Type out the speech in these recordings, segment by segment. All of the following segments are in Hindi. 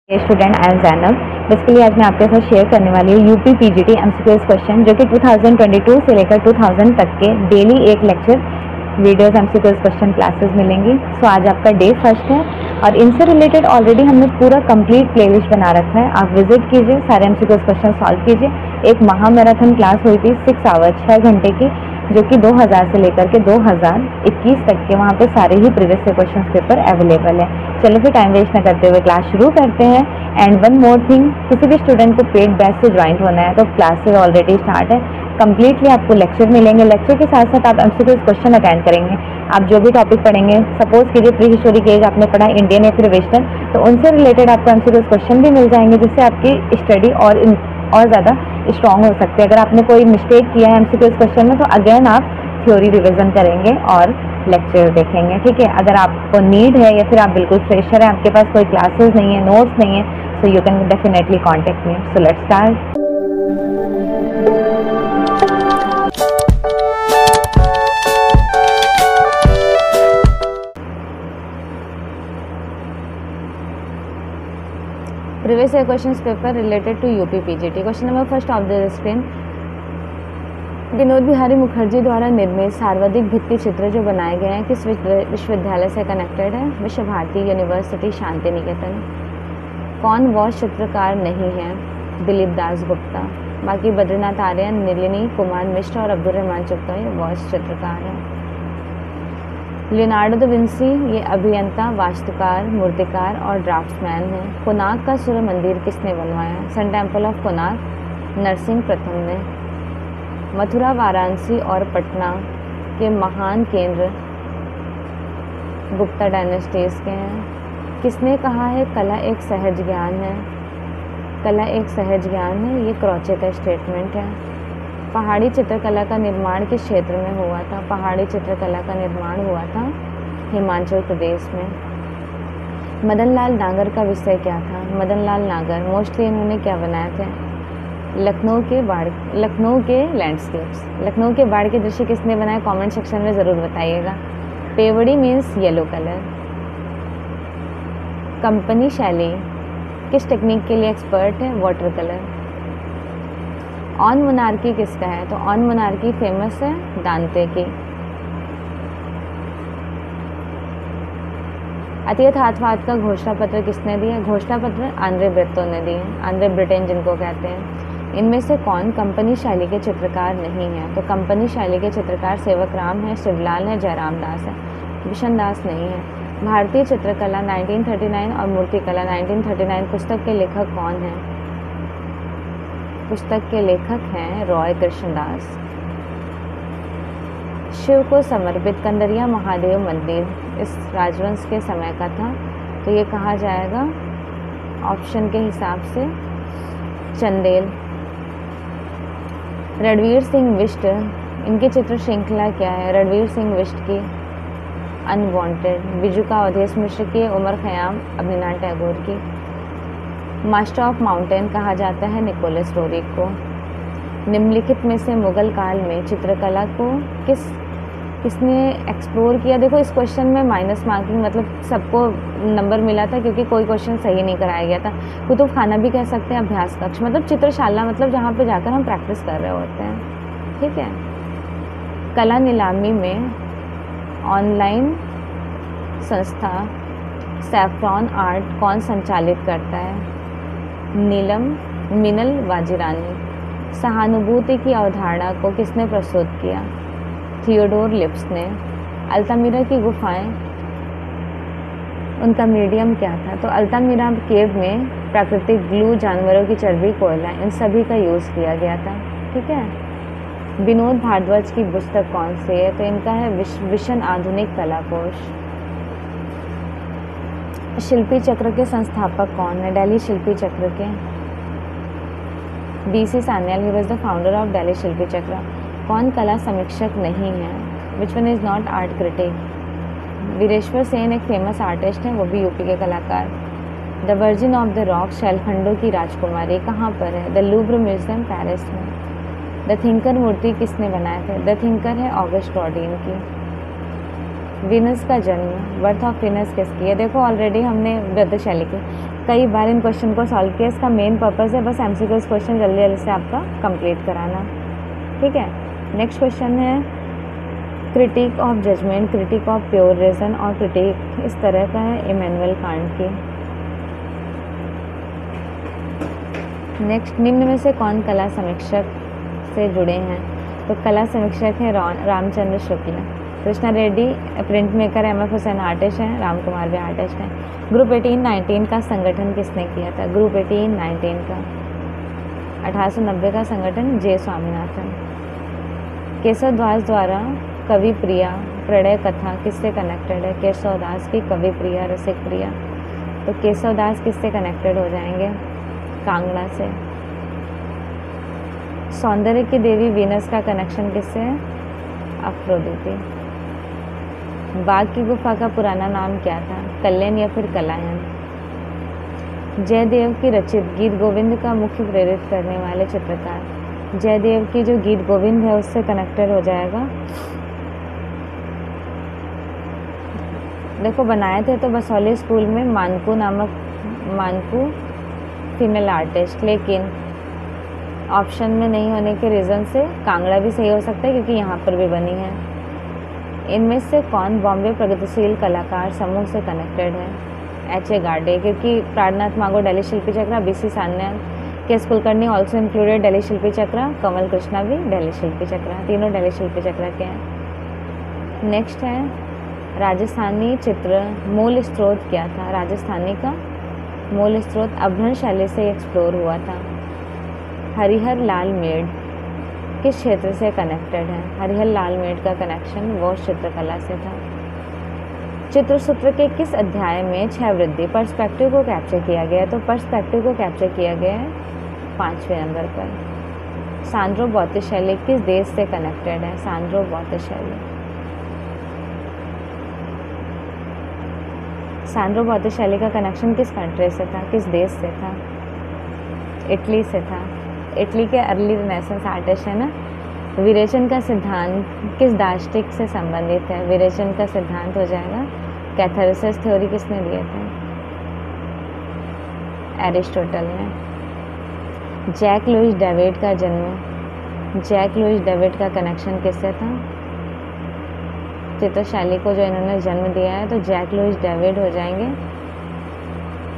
Student I am Zainab. Basically आज मैं आपके साथ शेयर करने वाली हूँ यूपी पीजीटी एमसीक्यूज क्वेश्चन जो कि 2022 से लेकर 2000 तक के डेली एक lecture videos MCQs question classes मिलेंगी। सो आज आपका डे फर्स्ट है और इनसे रिलेटेड ऑलरेडी हमने पूरा कंप्लीट प्लेलिस्ट बना रखा है। आप विजिट कीजिए, सारे एमसीक्यूज क्वेश्चन सॉल्व कीजिए। एक महा मैराथन क्लास हुई थी 6 आवर 6 घंटे की, जो कि 2000 से लेकर के 2021 तक के वहाँ पे सारे ही प्रीवियस क्वेश्चन पेपर अवेलेबल है। चलो फिर टाइम वेस्ट न करते हुए क्लास शुरू करते हैं। एंड वन मोर थिंग, किसी भी स्टूडेंट को पेड बैच से ज्वाइन होना है तो क्लासेस ऑलरेडी स्टार्ट है। कम्प्लीटली आपको लेक्चर मिलेंगे, लेक्चर के साथ साथ आप एमसीक्यूज क्वेश्चन अटेंड करेंगे। आप जो भी टॉपिक पढ़ेंगे, सपोज कीजिए प्री हिस्टोरिक एज आपने पढ़ा इंडियन या फिर वेस्टर्न, तो उनसे रिलेटेड आपको एमसीक्यूज क्वेश्चन भी मिल जाएंगे, जिससे आपकी स्टडी और ज़्यादा स्ट्रॉन्ग हो सकती है। अगर आपने कोई मिस्टेक किया है एमसीक्यूज क्वेश्चन में तो अगेन आप थ्योरी रिवीजन करेंगे और लेक्चर देखेंगे, ठीक है। अगर आपको नीड है या फिर आप बिल्कुल फ्रेशर है, आपके पास कोई क्लासेस नहीं है, नोट्स नहीं है, so you can definitely contact me. So let's start. Previous year questions paper related to UP PGT. Question number first of the screen, Vinod Bihari Mukherjee द्वारा निर्मित सर्वाधिक भित्ति चित्र जो बनाए गए हैं किस विश्वविद्यालय से कनेक्टेड है? विश्व भारती यूनिवर्सिटी शांति निकेतन। कौन वॉच चित्रकार नहीं है? दिलीप दास गुप्ता। बाकी बद्रीनाथ आर्य, नलिनी कुमार मिश्र और अब्दुल रहमान चुप्ता ये वॉच चित्रकार हैं। लियोनार्डो दा विंसी ये अभियंता, वास्तुकार, मूर्तिकार और ड्राफ्ट्समैन हैं। कोणार्क का सूर्य मंदिर किसने बनवाया? Sun temple of Konark Narasimha प्रथम ने। मथुरा, वाराणसी और पटना के महान केंद्र गुप्ता डायनेस्टीज के हैं। किसने कहा है कला एक सहज ज्ञान है? कला एक सहज ज्ञान है, ये क्रॉचे का स्टेटमेंट है। पहाड़ी चित्रकला का निर्माण किस क्षेत्र में हुआ था? पहाड़ी चित्रकला का निर्माण हुआ था हिमाचल प्रदेश में। मदन लाल नागर का विषय क्या था? मदन लाल नागर मोस्टली इन्होंने क्या बनाए थे? लखनऊ के लैंडस्केप्स। लखनऊ के बाढ़ के दृश्य किसने बनाए? कमेंट सेक्शन में ज़रूर बताइएगा। पेवड़ी मीन्स येलो कलर। कंपनी शैली किस टेक्निक के लिए एक्सपर्ट है? Water colour. ऑन मोनार्की किसका है? तो ऑन मोनार्की फेमस है दांते की। अतियथार्थवाद का घोषणा पत्र किसने दिया? घोषणा पत्र आंद्रे ब्रेतो ने दिए, आंद्रे ब्रिटेन जिनको कहते हैं। इनमें से कौन कंपनी शैली के चित्रकार नहीं है? तो कंपनी शैली के चित्रकार सेवक राम है, शिवलाल है, जयराम दास है, बिशन दास नहीं है। भारतीय चित्रकला 1939 और मूर्तिकला 1939 पुस्तक के लेखक कौन हैं? पुस्तक के लेखक हैं रॉय कृष्णदास। शिव को समर्पित कंदरिया महादेव मंदिर इस राजवंश के समय का था, तो ये कहा जाएगा ऑप्शन के हिसाब से चंदेल। रणवीर सिंह बिष्ट, इनकी चित्र श्रृंखला क्या है? रणवीर सिंह बिष्ट की अनवांटेड। बिजू का अवधेश मिश्र की, उमर खयाम अभिनाथ टैगोर की। मास्टर ऑफ माउंटेन कहा जाता है निकोलस रोरिक को। निम्नलिखित में से मुगल काल में चित्रकला को किसने एक्सप्लोर किया? देखो इस क्वेश्चन में माइनस मार्किंग मतलब सबको नंबर मिला था क्योंकि कोई क्वेश्चन सही नहीं कराया गया था। कुतुब खाना भी कह सकते हैं, अभ्यास कक्ष मतलब चित्रशाला मतलब जहाँ पे जाकर हम प्रैक्टिस कर रहे होते हैं, ठीक है। कला नीलामी में ऑनलाइन संस्था सैफ्रॉन आर्ट कौन संचालित करता है? मिनल वाजिरानी। सहानुभूति की अवधारणा को किसने प्रस्तुत किया? थियोडोर लिप्स ने। अल्तामिरा की गुफाएं, उनका मीडियम क्या था? तो अल्तामिरा केव में प्राकृतिक ग्लू, जानवरों की चर्बी, कोयला, इन सभी का यूज़ किया गया था, ठीक है। विनोद भारद्वाज की पुस्तक कौन सी है? तो इनका है विशन आधुनिक कला कोश। शिल्पी चक्र के संस्थापक कौन है? दिल्ली शिल्पी चक्र के BC Sanyal, he was the founder of Delhi Shilpi Chakra. कौन कला समीक्षक नहीं है? Which one is not art critic? Vireshwar Sen एक फेमस आर्टिस्ट हैं, वो भी यूपी के कलाकार। The virgin of the rock, शैलखंडों की राजकुमारी कहाँ पर है? द लूव्र म्यूजियम पेरिस में। द थिंकर मूर्ति किसने बनाए थे? द थिंकर है ऑगस्ट रॉडिन की। वीनस का जन्म, बर्थ ऑफ वीनस किसकी है? देखो ऑलरेडी हमने वृद्ध शैली के कई बार इन क्वेश्चन को सॉल्व किया। इसका मेन पर्पस है बस एमसीक्यूज क्वेश्चन जल्दी जल्दी से आपका कंप्लीट कराना, ठीक है। नेक्स्ट क्वेश्चन है critique of judgment, critique of pure reason और क्रिटिक इस तरह का है इमैनुअल कांट की। नेक्स्ट, निम्न में से कौन कला समीक्षक से जुड़े हैं? तो कला समीक्षक है Ramchandra Shukla, Krishna Reddy print maker, MF Husain artist हैं, राम कुमार भी आर्टिस्ट हैं। ग्रुप 18-19 का संगठन किसने किया था? ग्रुप 18-19 का 1890 का संगठन जे स्वामीनाथन। केशव दास द्वारा कवि प्रिया प्रणय कथा किससे कनेक्टेड है? केशव दास की कवि प्रिया रसिक प्रिया, तो केशव दास किससे कनेक्टेड हो जाएंगे? कांगड़ा से। सौंदर्य की देवी वीनस का कनेक्शन किससे है? अफ्रोदिति। बाघ की गुफा का पुराना नाम क्या था? कल्याण या फिर कलायन। जयदेव की रचित गीत गोविंद का मुख्य प्रेरित करने वाले चित्रकार, जयदेव की जो गीत गोविंद है उससे कनेक्टेड हो जाएगा। देखो बनाए थे तो बसौली स्कूल में मानकू फीमेल आर्टिस्ट, लेकिन ऑप्शन में नहीं होने के रीज़न से कांगड़ा भी सही हो सकता है क्योंकि यहाँ पर भी बनी है। इनमें से कौन बॉम्बे प्रगतिशील कलाकार समूह से कनेक्टेड है? H.A. गार्डे, क्योंकि प्राणनाथ मांगो दिल्ली शिल्पी चक्र, BC सान्याल, के कुलकर्णी ऑल्सो इंक्लूडेड दिल्ली शिल्पी चक्र, कमल कृष्णा भी दिल्ली शिल्पी चक्र, तीनों दिल्ली शिल्पी चक्र के हैं। नेक्स्ट है राजस्थानी चित्र मूल स्रोत क्या था? राजस्थानी का मूल स्रोत अभ्रंश शैली से एक्सप्लोर हुआ था। हरिहर लाल मेड़ किस क्षेत्र से कनेक्टेड है? हरिहर लाल मेड़ का कनेक्शन वो चित्रकला से था। चित्रसूत्र के किस अध्याय में 6 वृद्धि पर्सपेक्टिव को कैप्चर किया गया है? तो पर्सपेक्टिव को कैप्चर किया गया है 5वें नंबर पर। सांड्रो बॉत्तिशेली किस देश से कनेक्टेड है? सांड्रो बॉत्तिशेली, सांड्रो बॉत्तिशेली का कनेक्शन किस कंट्री से था, किस देश से था? इटली से था। इटली के अर्ली रिनेसेंस आर्टिस्ट है ना। विरेचन का सिद्धांत किस दार्शनिक से संबंधित है? विरेचन का सिद्धांत हो जाएगा कैथारिसिस थ्योरी किसने दिए थे? एरिस्टोटल ने। जैक लुइस डेविड का जन्म, जैक लुइस डेविड का कनेक्शन किससे था? चित्रशैली को जो इन्होंने जन्म दिया है तो जैक लुइस डेविड हो जाएंगे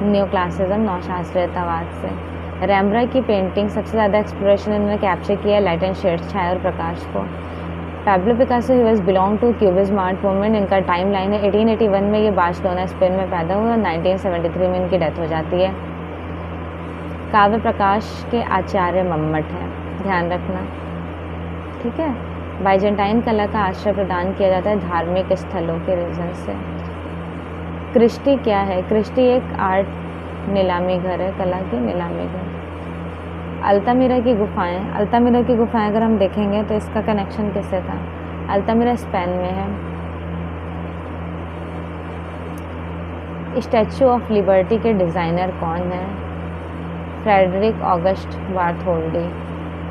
न्यू क्लासिज्म नवशास्त्रीयतावाद से। रैम्ब्राइट की पेंटिंग सबसे ज़्यादा एक्सप्लोरेशन इन्होंने कैप्चर किया है लाइट एंड शेड्स, छाया और प्रकाश को। Pablo Picasso he was belong to cubism art movement, इनका टाइम लाइन है 1881 में ये बार्सिलोना स्पेन में पैदा हुए और 1973 में इनकी डेथ हो जाती है। काव्य प्रकाश के आचार्य मम्मट हैं, ध्यान रखना, ठीक है। बाइजेंटाइन कला का आश्रय प्रदान किया जाता है धार्मिक स्थलों के रीजन से। क्रिस्टी क्या है? क्रिस्टी एक आर्ट नीलामी घर है, कला की नीलामी घर। अल्तामिरा की गुफाएं, अल्तामिरा की गुफाएं अगर हम देखेंगे तो इसका कनेक्शन किससे था? अल्तामिरा स्पेन में है। स्टैचू ऑफ लिबर्टी के डिज़ाइनर कौन है? Frederick August बार्थोल्डी।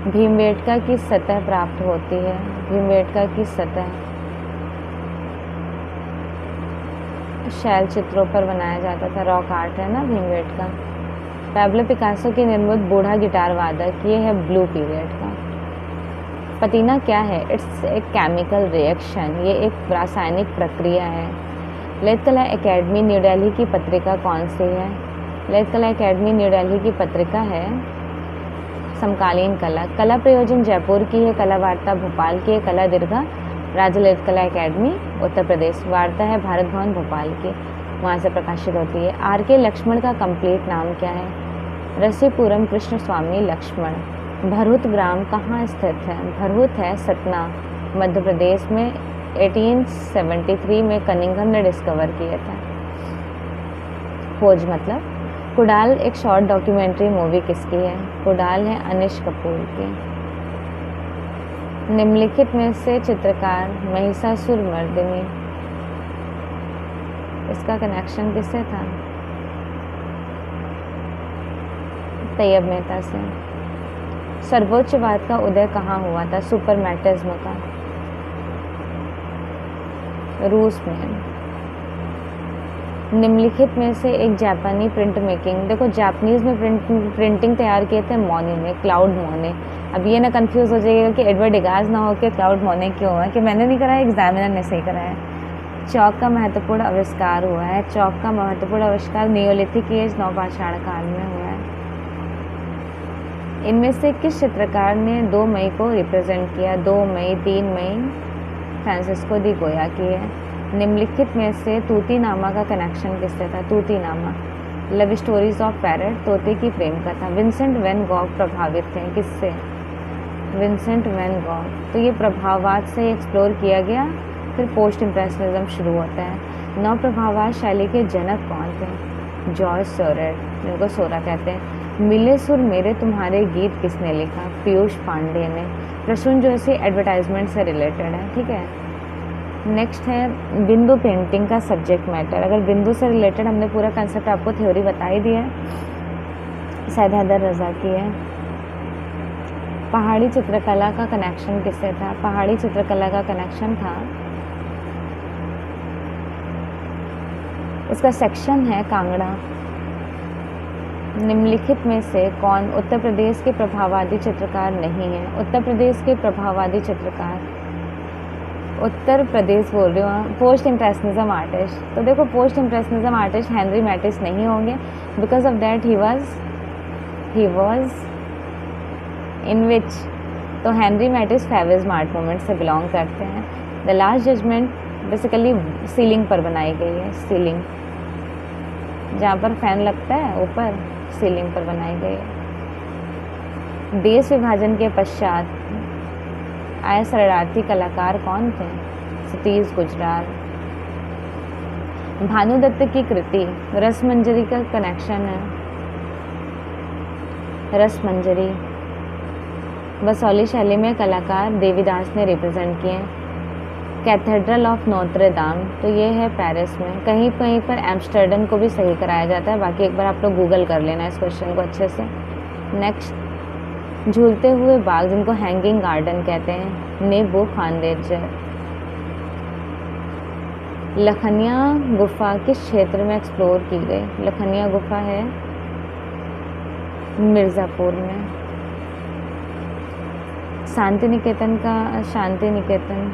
भीमबेटका की सतह प्राप्त होती है, भीमबेटका की सतह शैल चित्रों पर बनाया जाता था, रॉक आर्ट है ना भीमबेटका। पैब्लो पिकासो की निर्मित बूढ़ा गिटार वादक, ये है ब्लू पीरियड का। पतीना क्या है? इट्स एक केमिकल रिएक्शन, ये एक रासायनिक प्रक्रिया है। ललित कला एकेडमी न्यू दिल्ली की पत्रिका कौन सी है? ललित कला एकेडमी न्यू दिल्ली की पत्रिका है समकालीन कला। कला प्रयोजन जयपुर की है, कला वार्ता भोपाल की है, कला दीर्घा राज्य ललित कला एकेडमी उत्तर प्रदेश, वार्ता है भारत भवन भोपाल की, वहाँ से प्रकाशित होती है। R.K. लक्ष्मण का कंप्लीट नाम क्या है? रसीपुरम कृष्ण स्वामी लक्ष्मण। भरहुत ग्राम कहाँ स्थित है? भरहुत है सतना मध्य प्रदेश में, 1873 में कनिंघम ने डिस्कवर किया था। खोज मतलब कुडाल एक शॉर्ट डॉक्यूमेंट्री मूवी किसकी है? कुडाल है अनिश कपूर की। निम्नलिखित में से चित्रकार महिषासुरमर्दिनी, इसका कनेक्शन किससे था? तैयब मेहता से। सर्वोच्चवाद का उदय कहाँ हुआ था? सुपरमैटिज्म का। रूस में। निम्नलिखित में से एक जापानी प्रिंट मेकिंग, देखो जापानीज़ में प्रिंटिंग तैयार किए थे मोने ने, क्लाउड मोने। अब ये ना कंफ्यूज हो जाइएगा कि एडवर्ड डिगाज ना हो के क्लाउड मोने क्यों हुआ, कि मैंने नहीं कराया, एग्जामिनर ने सही कराया। चौक का महत्वपूर्ण आविष्कार हुआ है, चौक का महत्वपूर्ण आविष्कार नियोलिथिक एज, नवपाषाण काल में हुआ है। इनमें से किस चित्रकार ने 2 मई को रिप्रेजेंट किया? 2 मई, 3 मई फ्रांसिस्को दी गोया की है। निम्नलिखित में से तूतीनामा का कनेक्शन किससे था? तूतीनामा, लव स्टोरीज ऑफ पैरट, तोते की प्रेम कथा। विंसेंट वैन गॉग प्रभावित थे, किससे? Vincent van Gogh. तो ये प्रभाववाद से एक्सप्लोर किया गया। फिर पोस्ट इम्प्रेशनिज्म शुरू होता है। नव प्रभाववाद शैली के जनक कौन थे? जॉर्ज सोरेट, जिनको सोरा कहते हैं। मिले सुर मेरे तुम्हारे गीत किसने लिखा? पीयूष पांडे ने। प्रसून जोशी एडवर्टाइजमेंट से रिलेटेड है, ठीक है। नेक्स्ट है बिंदु पेंटिंग का सब्जेक्ट मैटर। अगर बिंदु से रिलेटेड हमने पूरा कंसेप्ट आपको थ्योरी बता ही दिया है, सैयद हैदर रज़ा की है। पहाड़ी चित्रकला का कनेक्शन किससे था? पहाड़ी चित्रकला का कनेक्शन था, इसका सेक्शन है कांगड़ा। निम्नलिखित में से कौन उत्तर प्रदेश के प्रभाववादी चित्रकार नहीं है? उत्तर प्रदेश के प्रभाववादी चित्रकार, उत्तर प्रदेश बोल रही हूँ, पोस्ट इम्प्रेशनिज्म आर्टिस्ट। तो देखो post impressionism artist Henri Matisse नहीं होंगे, because of that he was in which. तो Henri Matisse fauvism art movement से बिलोंग करते हैं। The last judgement basically ceiling पर बनाई गई है, सीलिंग जहाँ पर फैन लगता है ऊपर, सीलिंग पर बनाई गई है। देश विभाजन के पश्चात आए शरणार्थी कलाकार कौन थे? सतीश गुजराल। भानुदत्त की कृति रसमंजरी का कनेक्शन है, रसमंजरी। बसौली शैली में कलाकार देवीदास ने रिप्रेजेंट किए। कैथेड्रल ऑफ नोत्रे दाम, तो ये है पेरिस में। कहीं कहीं पर एम्स्टर्डम को भी सही कराया जाता है, बाकी एक बार आप लोग गूगल कर लेना इस क्वेश्चन को अच्छे से। नेक्स्ट, झूलते हुए बाग, जिनको हैंगिंग गार्डन कहते हैं, नेबू खानदेजर। लखनिया गुफा किस क्षेत्र में एक्सप्लोर की गई? लखनिया गुफा है मिर्ज़ापुर में। शांति निकेतन का, शांति निकेतन।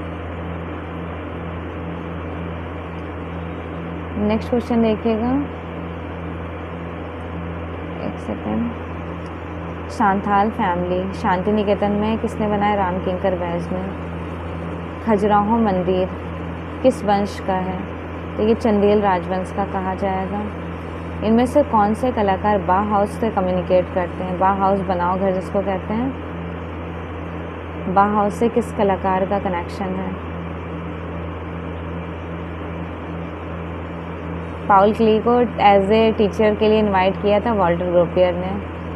नेक्स्ट क्वेश्चन देखिएगा, एक सेकेंड। सांथाल फैमिली शांति निकेतन में किसने बनाया? राम किंकर बैज ने। खजुराहो मंदिर किस वंश का है? तो ये चंदेल राजवंश का कहा जाएगा। इनमें से कौन से कलाकार बाहाउस से कम्युनिकेट करते हैं? बाहाउस बनाओ घर जिसको कहते हैं, बाहाउस से किस कलाकार का कनेक्शन है? पाउल क्ली को एज ए टीचर के लिए इनवाइट किया था वॉल्टर ग्रोपियर ने,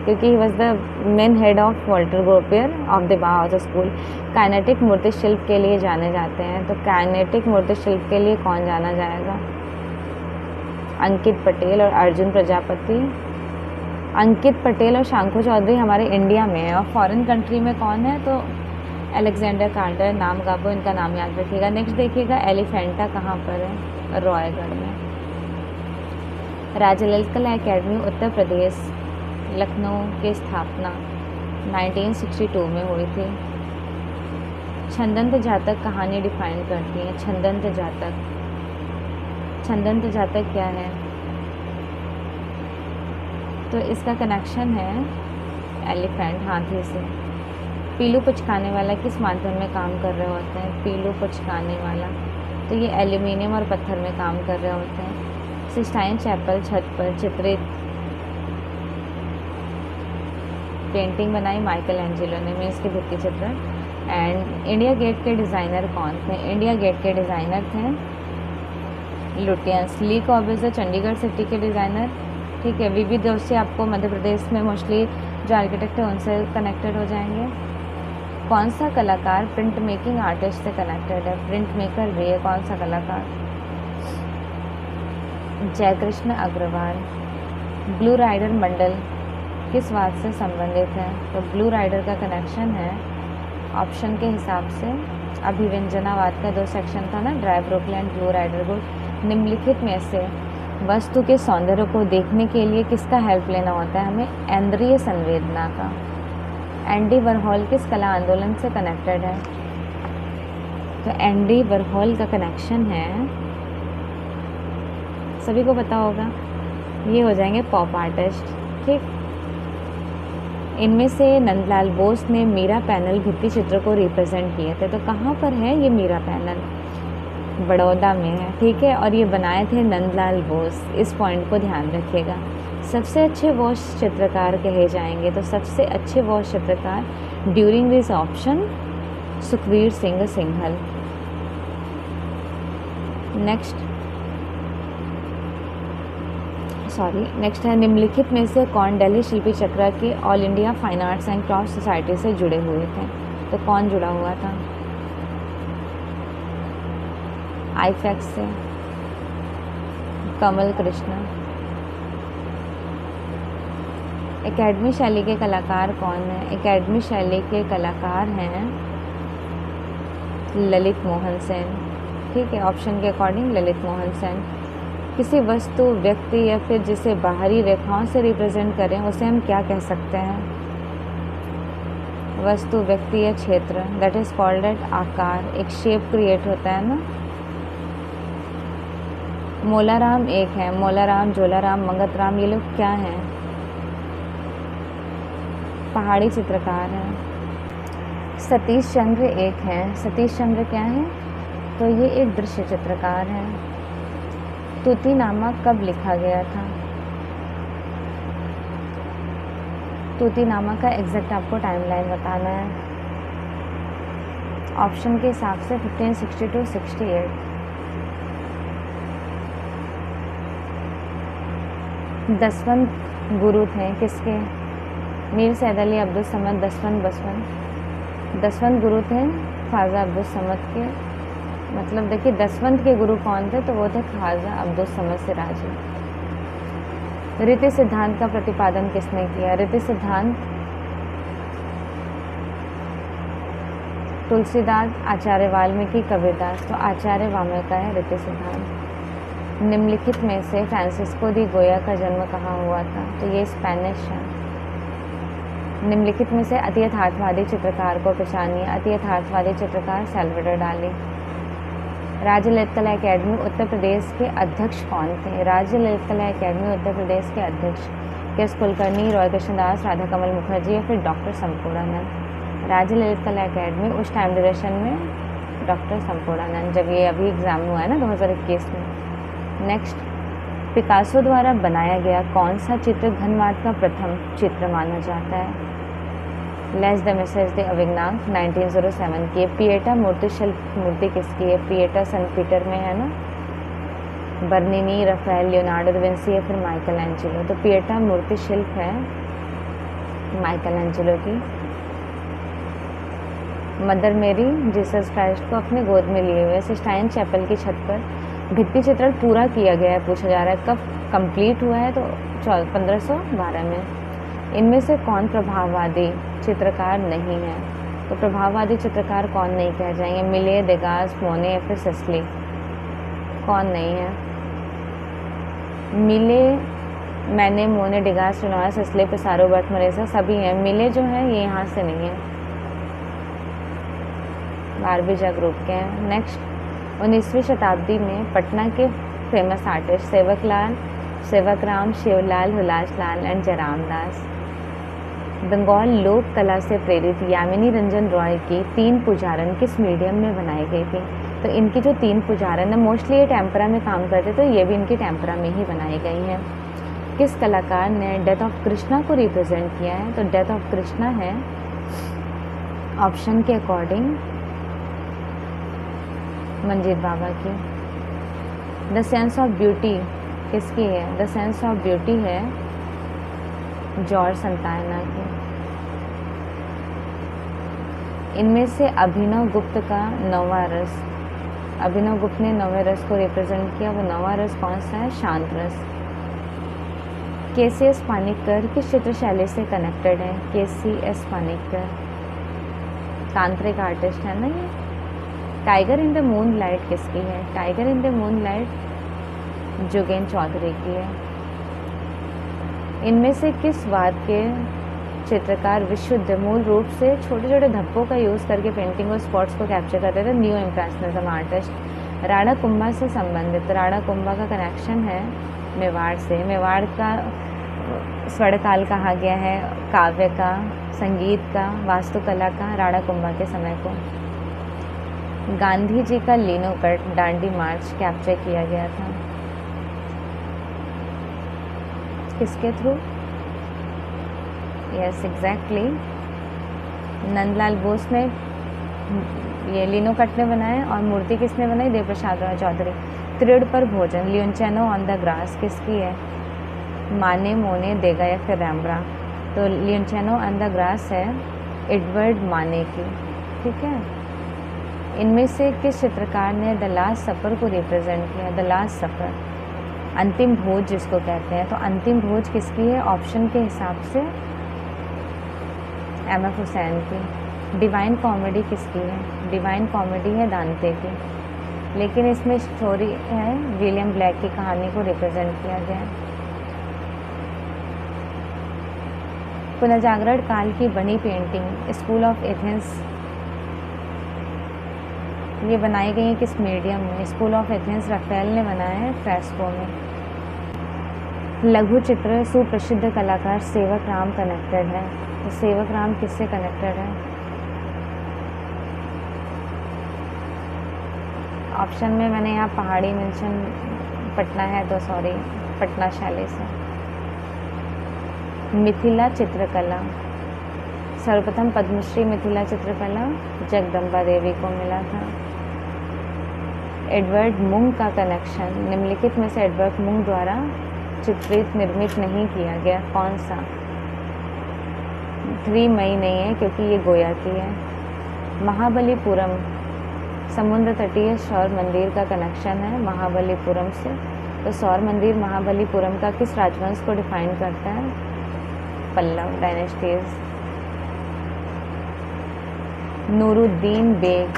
क्योंकि he was the main head of Walter Gropius of the Bauhaus school. Kinetic मूर्ति शिल्प के लिए जाने जाते हैं, तो काइनेटिक मूर्ति शिल्प के लिए कौन जाना जाएगा? अंकित पटेल और अर्जुन प्रजापति। अंकित पटेल और शांकु चौधरी हमारे इंडिया में है, और फॉरेन कंट्री में कौन है? तो अलेक्जेंडर कार्टर, नाम गाबो, इनका नाम याद रखिएगा। नेक्स्ट देखिएगा एलिफेंटा कहाँ पर है? रॉयगढ़ में। राजा ललित कला अकेडमी उत्तर प्रदेश लखनऊ की स्थापना 1962 में हुई थी। छंदंत जातक कहानी डिफाइन करती है। छंदंत जातक, छंदंत जातक क्या है? तो इसका कनेक्शन है एलिफेंट, हाथी से। पीलू पुचकाने वाला किस माध्यम में काम कर रहे होते हैं? पीलू पुचकाने वाला, तो ये एल्यूमिनियम और पत्थर में काम कर रहे होते हैं। सिस्टाइन चैपल छत पर चित्रित पेंटिंग बनाई माइकल एंजेलो ने, मीन्स के भित्ति चित्र। एंड इंडिया गेट के डिज़ाइनर कौन थे? इंडिया गेट के डिज़ाइनर थे लुटियंस। ली कॉर्बेजर चंडीगढ़ सिटी के डिज़ाइनर, ठीक है। वीवी जोशी आपको मध्य प्रदेश में मोस्टली जो आर्किटेक्ट है उनसे कनेक्टेड हो जाएंगे। कौन सा कलाकार प्रिंट मेकिंग आर्टिस्ट से कनेक्टेड है? प्रिंट मेकर भी है कौन सा कलाकार? जयकृष्ण अग्रवाल। ब्लू राइडर मंडल किस बात से संबंधित है? तो ब्लू राइडर का कनेक्शन है ऑप्शन के हिसाब से अभिव्यंजनावाद का 2 सेक्शन था ना, Die Brücke and blue rider good. निम्नलिखित में से वस्तु के सौंदर्य को देखने के लिए किसका हेल्प लेना होता है हमें? इंद्रिय संवेदना का। एंडी वरहॉल किस कला आंदोलन से कनेक्टेड है? तो एंडी वरहॉल का कनेक्शन है, सभी को पता होगा, ये हो जाएंगे पॉप आर्टिस्ट। ठीक, इनमें से नंदलाल बोस ने मीरा पैनल भित्ति चित्र को रिप्रेजेंट किए थे। तो कहाँ पर है ये मीरा पैनल? बड़ौदा में है। ठीक है, और ये बनाए थे नंदलाल बोस। इस पॉइंट को ध्यान रखिएगा। सबसे अच्छे वॉश चित्रकार कहे जाएंगे, तो सबसे अच्छे वॉश चित्रकार during this option Sukhvir Singh Singhal. Next है निम्नलिखित में से कौन दिल्ली शिल्पी चक्र के all India fine arts and craft society से जुड़े हुए थे? तो कौन जुड़ा हुआ था? आईफैक्स से कमल कृष्ण। एकेडमी शैली के कलाकार कौन है? एकेडमी शैली के कलाकार हैं ललित मोहन सेन। ठीक है, ऑप्शन के अकॉर्डिंग ललित मोहन सेन। किसी वस्तु, व्यक्ति या फिर जिसे बाहरी रेखाओं से रिप्रेजेंट करें उसे हम क्या कह सकते हैं? वस्तु, व्यक्ति या क्षेत्र, दैट इज कॉल्ड एट आकार। एक शेप क्रिएट होता है ना। मोलाराम एक है, मोलाराम, जोलाराम, मंगतराम, ये लोग क्या हैं? पहाड़ी चित्रकार हैं। सतीश चंद्र एक हैं। सतीश चंद्र क्या है? तो ये एक दृश्य चित्रकार हैं। तूतीनामा कब लिखा गया था? तूतीनामा का एग्जैक्ट आपको टाइमलाइन बताना है। ऑप्शन के हिसाब से 1560 to 68। दसवंत गुरु थे किसके? मीर सैद अली अब्दुल समद दसवंत बसवंत। दसवंत गुरु थे ख्वाजा अब्दुल समद के। मतलब देखिए दसवंत के गुरु कौन थे? तो वो थे ख्वाजा अब्दुल समद सिराजी। रीति सिद्धांत का प्रतिपादन किसने किया? रीति सिद्धांत तुलसीदास, आचार्य वाल्मीकि, कबीरदास। तो आचार्य वाल्मीकि का है रीति सिद्धांत। निम्नलिखित में से फ्रांसिस्को दी गोया का जन्म कहाँ हुआ था? तो ये स्पेनिश है। निम्नलिखित में से अति यथार्थवादी चित्रकार को पहचानिए। अति यथार्थवादी चित्रकार सैल्वाडोर डाली। राज्य ललित कला अकेडमी उत्तर प्रदेश के अध्यक्ष कौन थे? राज्य ललित कला अकेडमी उत्तर प्रदेश के अध्यक्ष केएस कुलकर्णी, रॉय कृष्णदास, राधा कमल मुखर्जी या फिर डॉक्टर संपूर्णानंद। राज्य ललित कला अकेडमी उस टाइम ड्यूरेशन में डॉक्टर संपूर्णानंद, जब ये अभी एग्जाम हुआ है ना 2021 में। नेक्स्ट, पिकासो द्वारा बनाया गया कौन सा चित्र घनवाद का प्रथम चित्र माना जाता है? लेस द मैसेज दे अविग्नांग 1907 की। पिएटा मूर्ति शिल्प मूर्ति किसकी है? पिएटा सेंट पीटर में है ना। Bernini, Raphael, Leonardo da Vinci या फिर माइकल एंजेलो। तो पिएटा मूर्ति शिल्प है माइकल एंजेलो की। मदर मेरी जीसस क्राइस्ट को अपने गोद में लिए हुए सिस्टाइन चैपल की छत पर भित्ति चित्रण पूरा किया गया है, पूछा जा रहा है कब कंप्लीट हुआ है? तो 1512 में। इनमें से कौन प्रभाववादी चित्रकार नहीं है? तो प्रभाववादी चित्रकार कौन नहीं कह जाएंगे? मिले, देगास, मोने या फिर सेस्ले। कौन नहीं है? मिले, मैंने, मोने, डिगास, रेनॉय, सेस्ले, पिसारो, बर्ट मरेसा सभी हैं। मिले जो है ये यहाँ से नहीं है, बारबीजा ग्रुप के हैं। नेक्स्ट, 19वीं शताब्दी में पटना के famous artist Sewakram, Shivlal, Hulaslal and Jairam Das. Bengal लोक कला से प्रेरित यामिनी रंजन रॉय की 3 पुजारन किस मीडियम में बनाई गई थी? तो इनकी जो 3 पुजारन है मोस्टली ये टेम्परा में काम करते, तो ये भी इनकी टेम्परा में ही बनाई गई हैं। किस कलाकार ने डेथ ऑफ कृष्णा को रिप्रेजेंट किया है? तो डेथ ऑफ कृष्णा है ऑप्शन के अकॉर्डिंग मंजीत बाबा की। द सेंस ऑफ ब्यूटी किसकी है? द सेंस ऑफ ब्यूटी है जॉर्ज संतायना की। इनमें से अभिनव गुप्त का 9वां रस, अभिनव गुप्त ने 9वें रस को रिप्रेजेंट किया, वो 9वां रस कौन सा है? शांत रस। केसीएस पानिक्कर किस चित्र शैली से कनेक्टेड है? केसीएस पानिक्कर तांत्रिक आर्टिस्ट है ना ये। Tiger in the moonlight किसकी है? Tiger in the moonlight Jogen Chowdhury की है। इनमें से किस वाद के चित्रकार विशुद्ध मूल रूप से छोटे छोटे धब्बों का यूज़ करके पेंटिंग और स्पॉट्स को कैप्चर करते थे? New impressionism artist. Rana Kumbha से संबंधित, राणा कुंभा का कनेक्शन है मेवाड़ से। मेवाड़ का स्वर्णकाल कहा गया है काव्य का, संगीत का, वास्तुकला का, राणा कुंभा के समय को। गांधी जी का लीनो कट डांडी मार्च कैप्चर किया गया था किसके through? Yes exactly, Nandlal Bose ने ये लीनो कट ने बनाया और मूर्ति किसने बनाई? देव प्रसाद राय चौधरी। त्रिड़ पर भोजन, लियोनचेनो ऑन द ग्रास किसकी है? माने, मोने, देगा या फिर रैम्ब्रा? तो लियोनचेनो ऑन द ग्रास है एडवर्ड माने की। ठीक है, इनमें से किस चित्रकार ने द लास्ट सफर को रिप्रेजेंट किया? द लास्ट सफर, अंतिम भोज जिसको कहते हैं, तो अंतिम भोज किसकी है? ऑप्शन के हिसाब से एम.एफ. हुसैन की। डिवाइन कॉमेडी किसकी है? डिवाइन कॉमेडी है दांते की, लेकिन इसमें स्टोरी है विलियम ब्लैक की कहानी को रिप्रेजेंट किया गया है। पुनर्जागरण काल की बनी पेंटिंग स्कूल ऑफ एथेंस, ये बनाई गई है किस मीडियम में? स्कूल ऑफ एथेंस राफेल ने बनाया है फ्रेस्को में। लघु चित्र सुप्रसिद्ध कलाकार सेवक राम कनेक्टेड है, तो सेवक राम किससे कनेक्टेड है? ऑप्शन में मैंने यहाँ पहाड़ी मेंशन पटना है, तो सॉरी पटना शैली से। मिथिला चित्रकला, सर्वप्रथम पद्मश्री मिथिला चित्रकला जगदम्बा देवी को मिला था। एडवर्ड मुंग का कनेक्शन, निम्नलिखित में से एडवर्ड मुंग द्वारा चित्रित निर्मित नहीं किया गया कौन सा? 3 मई नहीं है क्योंकि ये गोया की है। महाबलीपुरम, समुद्र तटीय सौर मंदिर का कनेक्शन है महाबलीपुरम से, तो सौर मंदिर महाबलीपुरम का किस राजवंश को डिफाइन करता है? पल्लव डायनेस्टीज। नूरुद्दीन बेग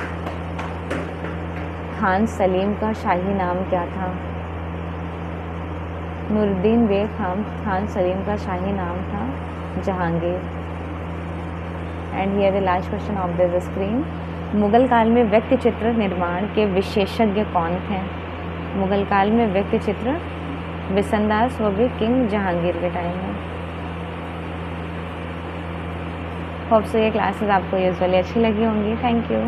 खान सलीम का शाही नाम क्या था? नूरुद्दीन बेग खान सलीम का शाही नाम था Jahangir. And here the last question of the screen. Mughal काल में व्यक्ति चित्र निर्माण के विशेषज्ञ कौन थे? मुगल काल में व्यक्ति चित्र बिसनदास, वो भी किंग जहांगीर के टाइम में। होप सो ये क्लासेस आपको यूजुअली अच्छी लगी होंगी। Thank you.